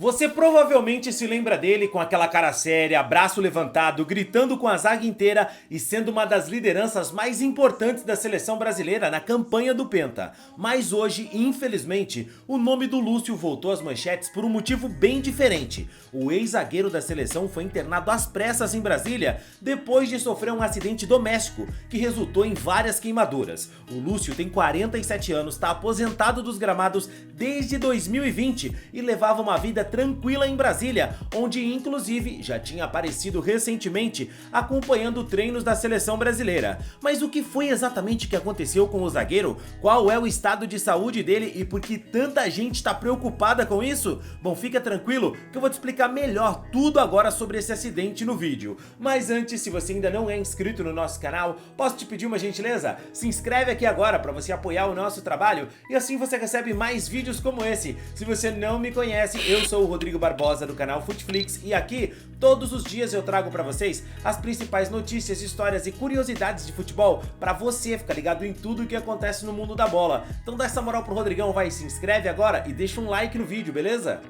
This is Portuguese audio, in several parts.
Você provavelmente se lembra dele com aquela cara séria, braço levantado, gritando com a zaga inteira e sendo uma das lideranças mais importantes da seleção brasileira na campanha do Penta. Mas hoje, infelizmente, o nome do Lúcio voltou às manchetes por um motivo bem diferente. O ex-zagueiro da seleção foi internado às pressas em Brasília depois de sofrer um acidente doméstico que resultou em várias queimaduras. O Lúcio tem 47 anos, está aposentado dos gramados desde 2020 e levava uma vida tranquila em Brasília, onde inclusive já tinha aparecido recentemente acompanhando treinos da seleção brasileira. Mas o que foi exatamente que aconteceu com o zagueiro? Qual é o estado de saúde dele e por que tanta gente está preocupada com isso? Bom, fica tranquilo que eu vou te explicar melhor tudo agora sobre esse acidente no vídeo. Mas antes, se você ainda não é inscrito no nosso canal, posso te pedir uma gentileza? Se inscreve aqui agora para você apoiar o nosso trabalho e assim você recebe mais vídeos como esse. Se você não me conhece, eu sou o Rodrigo Barbosa do canal Futflix e aqui todos os dias eu trago para vocês as principais notícias, histórias e curiosidades de futebol para você ficar ligado em tudo o que acontece no mundo da bola. Então dá essa moral pro Rodrigão, vai, se inscreve agora e deixa um like no vídeo, beleza?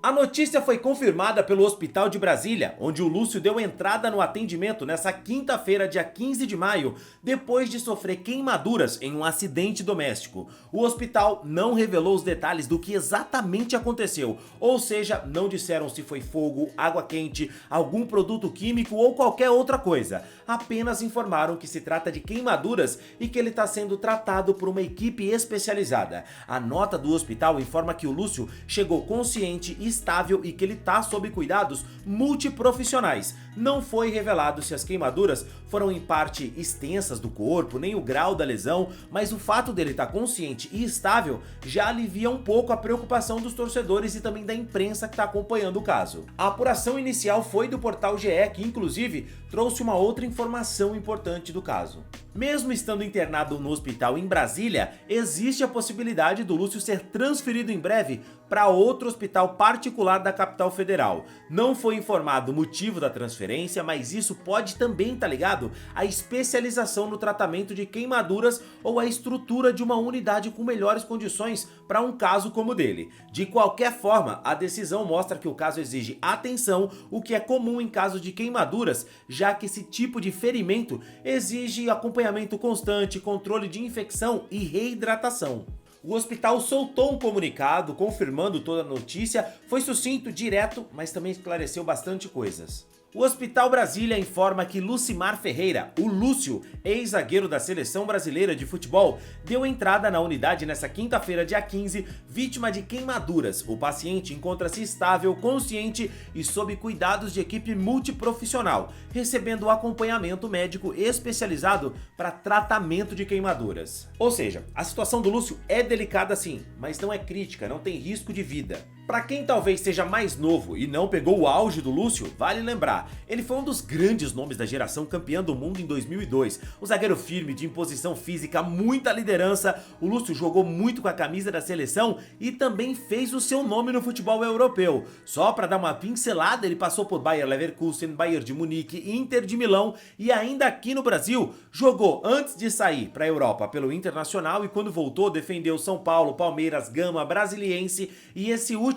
A notícia foi confirmada pelo Hospital de Brasília, onde o Lúcio deu entrada no atendimento nessa quinta-feira, dia 15 de maio, depois de sofrer queimaduras em um acidente doméstico. O hospital não revelou os detalhes do que exatamente aconteceu, ou seja, não disseram se foi fogo, água quente, algum produto químico ou qualquer outra coisa. Apenas informaram que se trata de queimaduras e que ele está sendo tratado por uma equipe especializada. A nota do hospital informa que o Lúcio chegou consciente e estável e que ele está sob cuidados multiprofissionais. Não foi revelado se as queimaduras foram em parte extensas do corpo, nem o grau da lesão, mas o fato dele estar consciente e estável já alivia um pouco a preocupação dos torcedores e também da imprensa que está acompanhando o caso. A apuração inicial foi do portal GE, que inclusive trouxe uma outra informação importante do caso. Mesmo estando internado no hospital em Brasília, existe a possibilidade do Lúcio ser transferido em breve para outro hospital particular da capital federal. Não foi informado o motivo da transferência, mas isso pode também estar ligado à especialização no tratamento de queimaduras ou à estrutura de uma unidade com melhores condições para um caso como o dele. De qualquer forma, a decisão mostra que o caso exige atenção, o que é comum em casos de queimaduras, já que esse tipo de ferimento exige acompanhamento constante, controle de infecção e reidratação. O hospital soltou um comunicado confirmando toda a notícia, foi sucinto, direto, mas também esclareceu bastante coisas. O Hospital Brasília informa que Lucimar Ferreira, o Lúcio, ex-zagueiro da seleção brasileira de futebol, deu entrada na unidade nesta quinta-feira, dia 15, vítima de queimaduras. O paciente encontra-se estável, consciente e sob cuidados de equipe multiprofissional, recebendo acompanhamento médico especializado para tratamento de queimaduras. Ou seja, a situação do Lúcio é delicada sim, mas não é crítica, não tem risco de vida. Para quem talvez seja mais novo e não pegou o auge do Lúcio, vale lembrar, ele foi um dos grandes nomes da geração campeã do mundo em 2002. Um zagueiro firme, de imposição física, muita liderança, o Lúcio jogou muito com a camisa da seleção e também fez o seu nome no futebol europeu. Só para dar uma pincelada, ele passou por Bayer Leverkusen, Bayern de Munique, Inter de Milão e ainda aqui no Brasil, jogou antes de sair para a Europa pelo Internacional e quando voltou defendeu São Paulo, Palmeiras, Gama, Brasiliense e esse último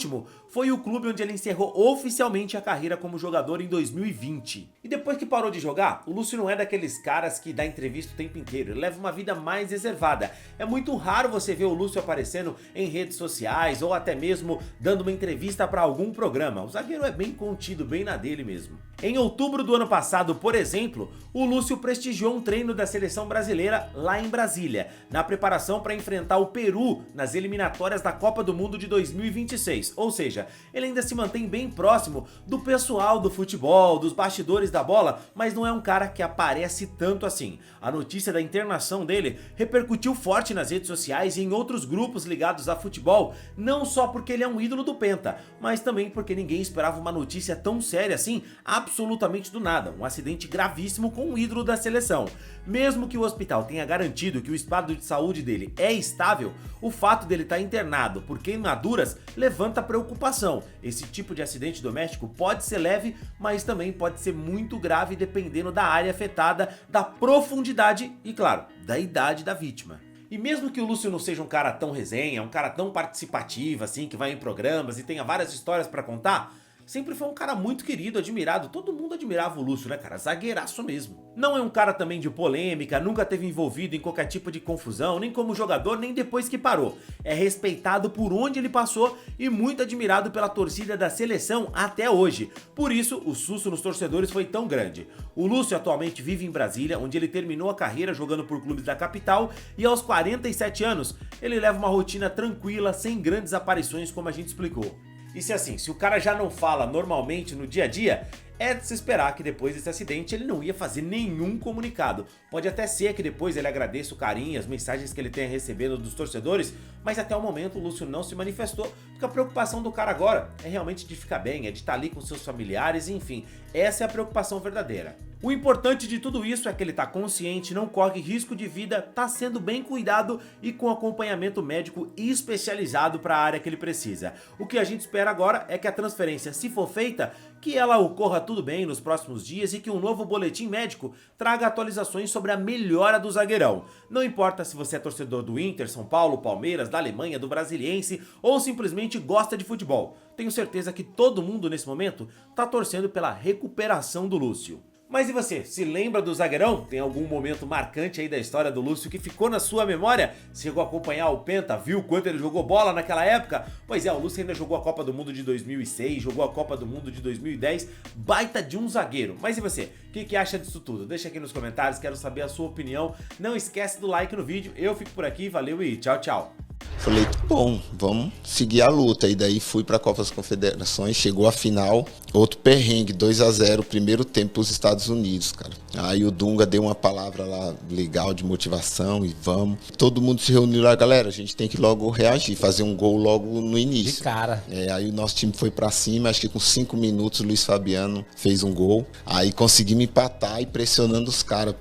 foi o clube onde ele encerrou oficialmente a carreira como jogador em 2020. E depois que parou de jogar, o Lúcio não é daqueles caras que dá entrevista o tempo inteiro, ele leva uma vida mais reservada. É muito raro você ver o Lúcio aparecendo em redes sociais ou até mesmo dando uma entrevista para algum programa. O zagueiro é bem contido, bem na dele mesmo. Em outubro do ano passado, por exemplo, o Lúcio prestigiou um treino da seleção brasileira lá em Brasília, na preparação para enfrentar o Peru nas eliminatórias da Copa do Mundo de 2026. Ou seja, ele ainda se mantém bem próximo do pessoal do futebol, dos bastidores da bola, mas não é um cara que aparece tanto assim. A notícia da internação dele repercutiu forte nas redes sociais e em outros grupos ligados a futebol, não só porque ele é um ídolo do Penta, mas também porque ninguém esperava uma notícia tão séria assim, absolutamente do nada, um acidente gravíssimo com um ídolo da seleção. Mesmo que o hospital tenha garantido que o estado de saúde dele é estável, o fato dele estar internado por queimaduras levanta preocupação. Esse tipo de acidente doméstico pode ser leve, mas também pode ser muito grave dependendo da área afetada, da profundidade e, claro, da idade da vítima. E mesmo que o Lúcio não seja um cara tão resenha, um cara tão participativo assim, que vai em programas e tenha várias histórias pra contar, sempre foi um cara muito querido, admirado. Todo mundo admirava o Lúcio, né, cara? Zagueiraço mesmo. Não é um cara também de polêmica, nunca teve envolvido em qualquer tipo de confusão, nem como jogador, nem depois que parou. É respeitado por onde ele passou e muito admirado pela torcida da seleção até hoje. Por isso, o susto nos torcedores foi tão grande. O Lúcio atualmente vive em Brasília, onde ele terminou a carreira jogando por clubes da capital e aos 47 anos, ele leva uma rotina tranquila, sem grandes aparições como a gente explicou. E se o cara já não fala normalmente no dia a dia, é de se esperar que depois desse acidente ele não ia fazer nenhum comunicado. Pode até ser que depois ele agradeça o carinho, as mensagens que ele tenha recebendo dos torcedores, mas até o momento o Lúcio não se manifestou, porque a preocupação do cara agora é realmente de ficar bem, é de estar ali com seus familiares, enfim, essa é a preocupação verdadeira. O importante de tudo isso é que ele tá consciente, não corre risco de vida, tá sendo bem cuidado e com acompanhamento médico especializado para a área que ele precisa. O que a gente espera agora é que a transferência, se for feita, que ela ocorra tudo bem nos próximos dias e que um novo boletim médico traga atualizações sobre a melhora do zagueirão. Não importa se você é torcedor do Inter, São Paulo, Palmeiras, da Alemanha, do Brasiliense ou simplesmente gosta de futebol. Tenho certeza que todo mundo nesse momento tá torcendo pela recuperação do Lúcio. Mas e você, se lembra do zagueirão? Tem algum momento marcante aí da história do Lúcio que ficou na sua memória? Chegou a acompanhar o Penta, viu quanto ele jogou bola naquela época? Pois é, o Lúcio ainda jogou a Copa do Mundo de 2006, jogou a Copa do Mundo de 2010, baita de um zagueiro. Mas e você, o que acha disso tudo? Deixa aqui nos comentários, quero saber a sua opinião. Não esquece do like no vídeo, eu fico por aqui, valeu e tchau, tchau. Falei, tá bom, vamos seguir a luta. E daí fui pra Copa das Confederações, chegou a final, outro perrengue, 2-0, primeiro tempo pros Estados Unidos, cara. Aí o Dunga deu uma palavra lá legal de motivação e vamos. Todo mundo se reuniu lá, galera, a gente tem que logo reagir, fazer um gol logo no início. De cara. Aí o nosso time foi pra cima, acho que com 5 minutos o Luiz Fabiano fez um gol. Aí conseguimos empatar e pressionando os caras.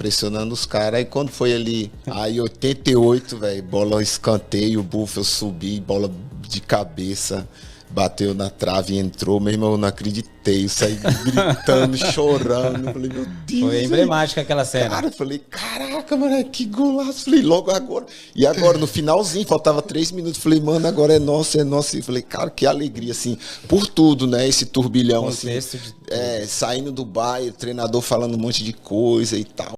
Aí quando foi ali, aí 88, velho, bola escanteio, o Buffalo subi, bola de cabeça, bateu na trave e entrou, meu irmão, eu não acreditei, eu saí gritando, chorando, falei, meu Deus. Foi emblemática aquela cena. Cara, eu falei, caraca, mano, que golaço, falei, logo agora. E agora, no finalzinho, faltava 3 minutos, falei, mano, agora é nosso. E falei, cara, que alegria, assim, por tudo, né, esse turbilhão, assim, saindo do bairro, treinador falando um monte de coisa e tal.